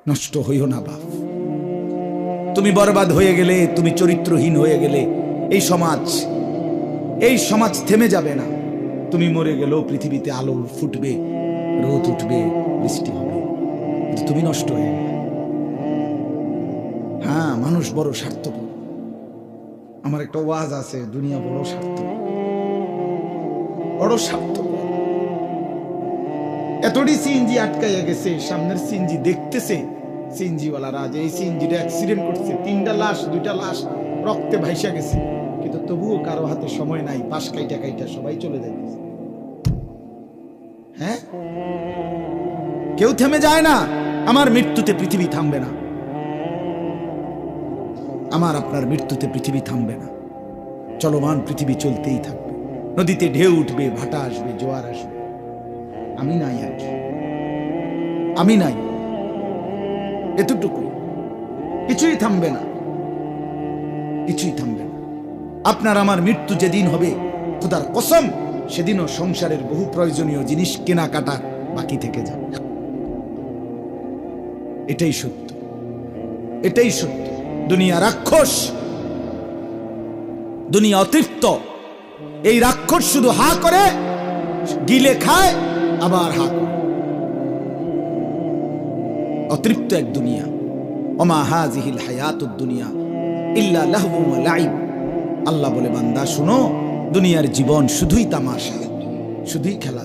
নষ্ট হইও না বাপ। তুমি বরবাদ হয়ে গেলে, তুমি চরিত্রহীন হয়ে গেলে এই সমাজ থেমে যাবে না। তুমি মরে গেলেও পৃথিবীতে আলো ফুটবে, রোদ উঠবে, বৃষ্টি হবে, কিন্তু তুমি নষ্ট হয়ে গেলে। হ্যাঁ, মানুষ বড় স্বার্থপর। আমার একটা ওয়াজ আছে, দুনিয়া বড় স্বার্থপর, বড় স্বার্থপর। এতটি সিএনজি আটকাইয়া গেছে, সামনের সিএনজি দেখতেছে সিএনজিওয়ালারা যে এই সিএনজিটা অ্যাক্সিডেন্ট করছে, 3টা লাশ 2টা লাশ রক্তে ভাইসা গেছে, কিন্তু তবুও কারো হাতে সময় নাই, পাশ কাইটা কাইটা সবাই চলে যাইতেছে। হ্যাঁ, কেউ থেমে যায় না। আমার মৃত্যুতে পৃথিবী থামবে না, আমার আপনার মৃত্যুতে পৃথিবী থামবে না। চলমান পৃথিবী চলতেই থাকবে। নদীতে ঢেউ উঠবে, ভাটা আসবে, জোয়ার আসবে, আমি নাই আর কি, আমি নাই, এতটুকু। কিছুই থামবে না, কিছুই থামবে না। আপনার আমার মৃত্যু যেদিন হবে, খোদার কসম, সেদিনও সংসারের বহু প্রয়োজনীয় জিনিস কেনাকাটা বাকি থেকে যাবে। এটাই সত্য, এটাই সত্য। দুনিয়া রাক্ষস, দুনিয়া অতৃপ্ত। এই রাক্ষস শুধু হা করে, গিলে খায়, আবার হা করে। অতৃপ্ত এক দুনিয়া। ওমা হাযিহিল হায়াতুদ দুনিয়া ইল্লা লাহবুন ওয়া লাইব। আল্লাহ বলে, বান্দা শুনো, দুনিয়ার জীবন শুধুই তামাশা, শুধুই খেলা।